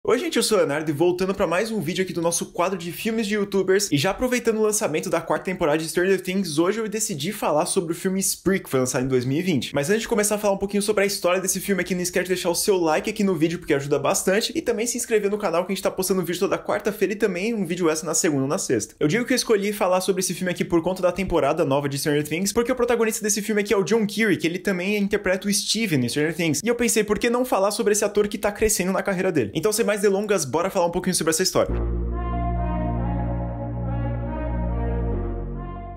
Oi gente, eu sou o Leonardo e voltando para mais um vídeo aqui do nosso quadro de filmes de youtubers. E já aproveitando o lançamento da quarta temporada de Stranger Things, hoje eu decidi falar sobre o filme Spree, que foi lançado em 2020. Mas antes de começar a falar um pouquinho sobre a história desse filme aqui, não esquece de deixar o seu like aqui no vídeo, porque ajuda bastante. E também se inscrever no canal, que a gente tá postando vídeo toda quarta-feira e também um vídeo extra na segunda ou na sexta. Eu digo que eu escolhi falar sobre esse filme aqui por conta da temporada nova de Stranger Things, porque o protagonista desse filme aqui é o John Keary, que ele também interpreta o Steven em Stranger Things. E eu pensei, por que não falar sobre esse ator que tá crescendo na carreira dele? Então, sem mais delongas, bora falar um pouquinho sobre essa história.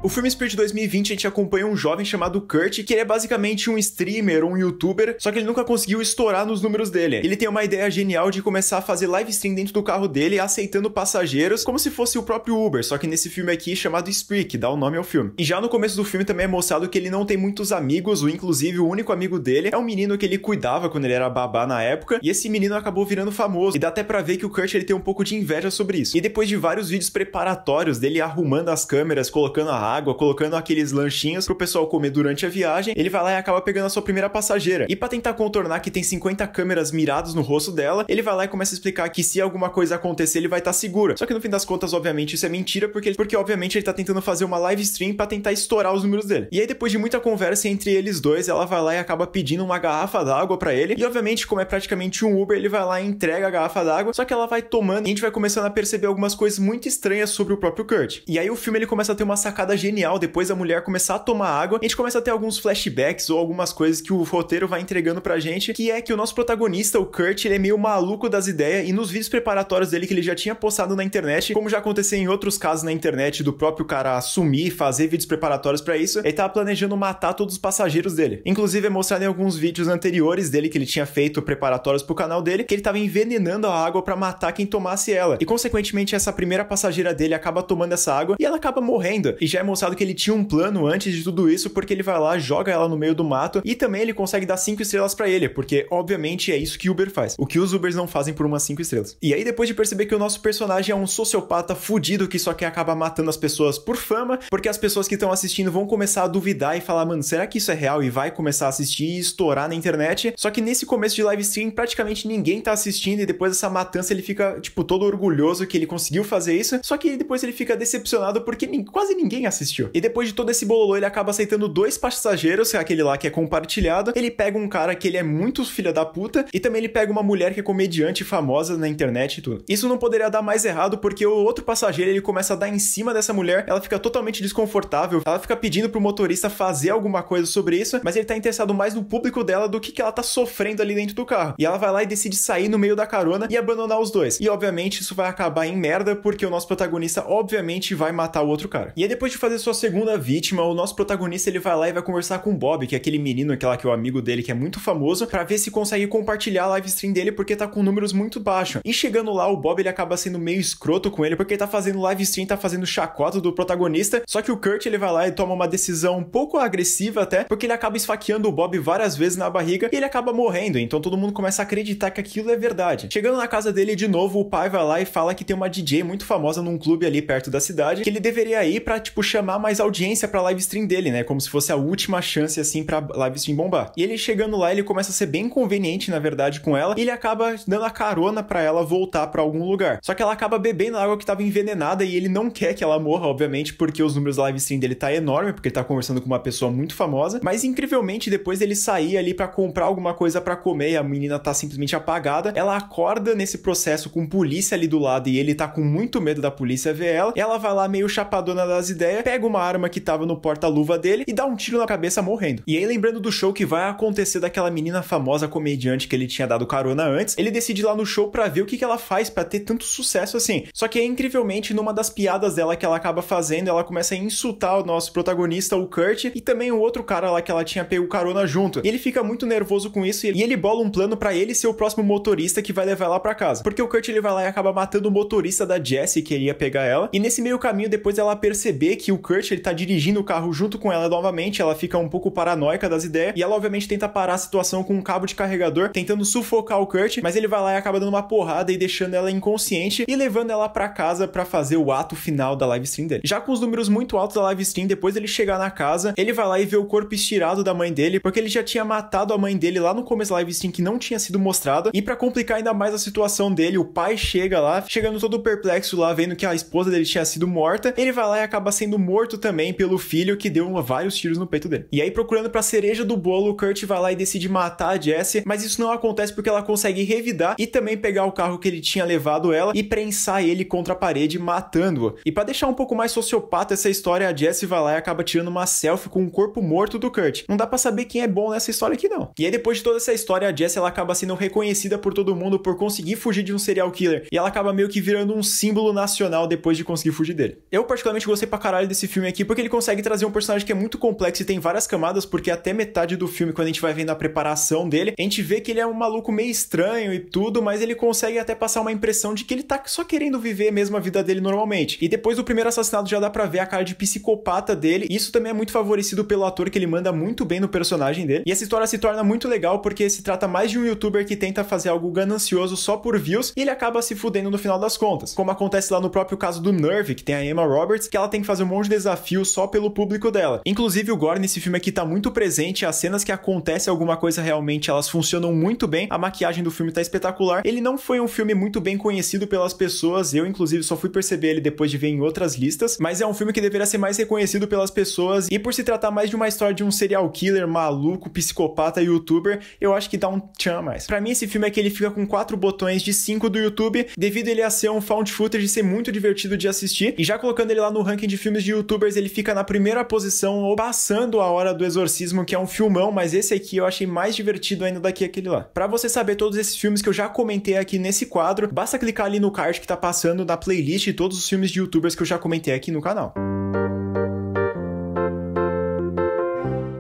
O filme Spree de 2020, a gente acompanha um jovem chamado Kurt, que ele é basicamente um streamer ou um youtuber, só que ele nunca conseguiu estourar nos números dele. Ele tem uma ideia genial de começar a fazer live stream dentro do carro dele, aceitando passageiros, como se fosse o próprio Uber, só que nesse filme aqui chamado Spree, que dá o nome ao filme. E já no começo do filme também é mostrado que ele não tem muitos amigos, ou inclusive o único amigo dele é um menino que ele cuidava quando ele era babá na época, e esse menino acabou virando famoso. E dá até pra ver que o Kurt ele tem um pouco de inveja sobre isso. E depois de vários vídeos preparatórios dele arrumando as câmeras, colocando a água, colocando aqueles lanchinhos pro pessoal comer durante a viagem, ele vai lá e acaba pegando a sua primeira passageira. E pra tentar contornar que tem 50 câmeras miradas no rosto dela, ele vai lá e começa a explicar que se alguma coisa acontecer, ele vai estar seguro. Só que no fim das contas, obviamente, isso é mentira, porque obviamente ele tá tentando fazer uma live stream pra tentar estourar os números dele. E aí, depois de muita conversa entre eles dois, ela vai lá e acaba pedindo uma garrafa d'água pra ele. E obviamente, como é praticamente um Uber, ele vai lá e entrega a garrafa d'água, só que ela vai tomando e a gente vai começando a perceber algumas coisas muito estranhas sobre o próprio Kurt. E aí o filme ele começa a ter uma sacada genial. Depois da mulher começar a tomar água, a gente começa a ter alguns flashbacks ou algumas coisas que o roteiro vai entregando pra gente, que é que o nosso protagonista, o Kurt, ele é meio maluco das ideias, e nos vídeos preparatórios dele que ele já tinha postado na internet, como já aconteceu em outros casos na internet, do próprio cara assumir, fazer vídeos preparatórios pra isso, ele tava planejando matar todos os passageiros dele. Inclusive é mostrado em alguns vídeos anteriores dele que ele tinha feito preparatórios pro canal dele, que ele tava envenenando a água pra matar quem tomasse ela. E consequentemente essa primeira passageira dele acaba tomando essa água e ela acaba morrendo. E já é mostrado que ele tinha um plano antes de tudo isso, porque ele vai lá, joga ela no meio do mato e também ele consegue dar 5 estrelas pra ele, porque obviamente é isso que Uber faz. O que os Ubers não fazem por umas 5 estrelas. E aí depois de perceber que o nosso personagem é um sociopata fudido que só quer acabar matando as pessoas por fama, porque as pessoas que estão assistindo vão começar a duvidar e falar, mano, será que isso é real? E vai começar a assistir e estourar na internet. Só que nesse começo de live stream praticamente ninguém tá assistindo e depois dessa matança ele fica, tipo, todo orgulhoso que ele conseguiu fazer isso, só que depois ele fica decepcionado porque quase ninguém assistiu. E depois de todo esse bololô, ele acaba aceitando 2 passageiros, aquele lá que é compartilhado. Ele pega um cara que ele é muito filha da puta e também ele pega uma mulher que é comediante famosa na internet e tudo. Isso não poderia dar mais errado, porque o outro passageiro, ele começa a dar em cima dessa mulher, ela fica totalmente desconfortável, ela fica pedindo pro motorista fazer alguma coisa sobre isso, mas ele tá interessado mais no público dela do que ela tá sofrendo ali dentro do carro. E ela vai lá e decide sair no meio da carona e abandonar os dois. E obviamente isso vai acabar em merda, porque o nosso protagonista obviamente vai matar o outro cara. E aí depois de fazer sua segunda vítima, o nosso protagonista ele vai lá e vai conversar com o Bob, que é aquele menino que é o amigo dele, que é muito famoso, pra ver se consegue compartilhar a live stream dele, porque tá com números muito baixos. E chegando lá, o Bob ele acaba sendo meio escroto com ele, porque ele tá fazendo live stream, tá fazendo chacota do protagonista, só que o Kurt ele vai lá e toma uma decisão um pouco agressiva até, porque ele acaba esfaqueando o Bob várias vezes na barriga e ele acaba morrendo, então todo mundo começa a acreditar que aquilo é verdade. Chegando na casa dele de novo, o pai vai lá e fala que tem uma DJ muito famosa num clube ali perto da cidade, que ele deveria ir pra, tipo, chamar mais audiência pra live stream dele, né, como se fosse a última chance, assim, pra live stream bombar. E ele chegando lá, ele começa a ser bem conveniente, na verdade, com ela, e ele acaba dando a carona pra ela voltar pra algum lugar. Só que ela acaba bebendo água que tava envenenada e ele não quer que ela morra, obviamente, porque os números da live stream dele tá enorme, porque ele tá conversando com uma pessoa muito famosa, mas incrivelmente, depois dele sair ali pra comprar alguma coisa pra comer e a menina tá simplesmente apagada, ela acorda nesse processo com polícia ali do lado e ele tá com muito medo da polícia ver ela vai lá meio chapadona das ideias, pega uma arma que tava no porta-luva dele e dá um tiro na cabeça morrendo. E aí, lembrando do show que vai acontecer daquela menina famosa comediante que ele tinha dado carona antes, ele decide ir lá no show pra ver o que ela faz pra ter tanto sucesso assim. Só que aí, incrivelmente, numa das piadas dela que ela acaba fazendo, ela começa a insultar o nosso protagonista, o Kurt, e também o outro cara lá que ela tinha pego carona junto. E ele fica muito nervoso com isso e ele bola um plano pra ele ser o próximo motorista que vai levar ela pra casa. Porque o Kurt ele vai lá e acaba matando o motorista da Jessie que iria pegar ela. E nesse meio caminho, depois ela perceber que o Kurt, ele tá dirigindo o carro junto com ela novamente, ela fica um pouco paranoica das ideias, e ela obviamente tenta parar a situação com um cabo de carregador, tentando sufocar o Kurt, mas ele vai lá e acaba dando uma porrada e deixando ela inconsciente e levando ela pra casa pra fazer o ato final da live stream dele. Já com os números muito altos da live stream, depois dele chegar na casa, ele vai lá e vê o corpo estirado da mãe dele, porque ele já tinha matado a mãe dele lá no começo da live stream que não tinha sido mostrada, e pra complicar ainda mais a situação dele, o pai chega lá, chegando todo perplexo lá, vendo que a esposa dele tinha sido morta, ele vai lá e acaba sendo morto também pelo filho que deu vários tiros no peito dele. E aí, procurando pra cereja do bolo, o Kurt vai lá e decide matar a Jessie, mas isso não acontece porque ela consegue revidar e também pegar o carro que ele tinha levado ela e prensar ele contra a parede, matando-o. E pra deixar um pouco mais sociopata essa história, a Jessie vai lá e acaba tirando uma selfie com o corpo morto do Kurt. Não dá pra saber quem é bom nessa história aqui não. E aí, depois de toda essa história, a Jessie ela acaba sendo reconhecida por todo mundo por conseguir fugir de um serial killer. E ela acaba meio que virando um símbolo nacional depois de conseguir fugir dele. Eu particularmente gostei pra caralho desse filme aqui porque ele consegue trazer um personagem que é muito complexo e tem várias camadas, porque até metade do filme, quando a gente vai vendo a preparação dele, a gente vê que ele é um maluco meio estranho e tudo, mas ele consegue até passar uma impressão de que ele tá só querendo viver mesmo a vida dele normalmente. E depois do primeiro assassinato já dá pra ver a cara de psicopata dele, e isso também é muito favorecido pelo ator, que ele manda muito bem no personagem dele. E essa história se torna muito legal porque se trata mais de um youtuber que tenta fazer algo ganancioso só por views, e ele acaba se fudendo no final das contas. Como acontece lá no próprio caso do Nerve, que tem a Emma Roberts, que ela tem que fazer um monte de desafio só pelo público dela. Inclusive o gore nesse filme aqui tá muito presente, as cenas que acontece alguma coisa realmente, elas funcionam muito bem, a maquiagem do filme tá espetacular. Ele não foi um filme muito bem conhecido pelas pessoas, eu inclusive só fui perceber ele depois de ver em outras listas, mas é um filme que deveria ser mais reconhecido pelas pessoas, e por se tratar mais de uma história de um serial killer maluco, psicopata, youtuber, eu acho que dá um tchan a mais. Pra mim esse filme aqui ele fica com 4 botões de 5 do YouTube, devido ele a ser um found footage e ser muito divertido de assistir, e já colocando ele lá no ranking de filmes de youtubers, ele fica na primeira posição, ou passando A Hora do Exorcismo, que é um filmão, mas esse aqui eu achei mais divertido ainda do que aquele lá. Pra você saber todos esses filmes que eu já comentei aqui nesse quadro, basta clicar ali no card que tá passando na playlist de todos os filmes de youtubers que eu já comentei aqui no canal.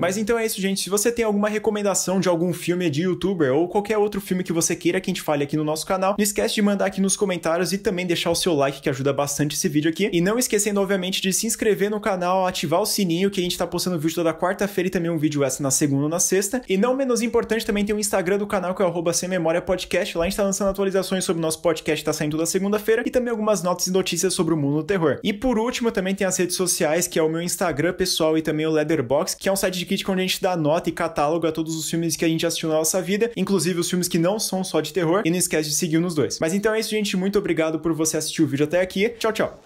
Mas então é isso, gente. Se você tem alguma recomendação de algum filme de youtuber ou qualquer outro filme que você queira que a gente fale aqui no nosso canal, não esquece de mandar aqui nos comentários e também deixar o seu like, que ajuda bastante esse vídeo aqui. E não esquecendo, obviamente, de se inscrever no canal, ativar o sininho, que a gente tá postando vídeo toda quarta-feira e também um vídeo extra na segunda ou na sexta. E não menos importante, também tem o Instagram do canal, que é o @semmemoriapodcast. Lá a gente tá lançando atualizações sobre o nosso podcast, tá saindo toda segunda-feira, e também algumas notas e notícias sobre o mundo do terror. E por último, também tem as redes sociais, que é o meu Instagram pessoal e também o Letterboxd, que é um site de crítica onde a gente dá nota e catálogo a todos os filmes que a gente assistiu na nossa vida, inclusive os filmes que não são só de terror, e não esquece de seguir nos dois. Mas então é isso, gente, muito obrigado por você assistir o vídeo até aqui. Tchau, tchau!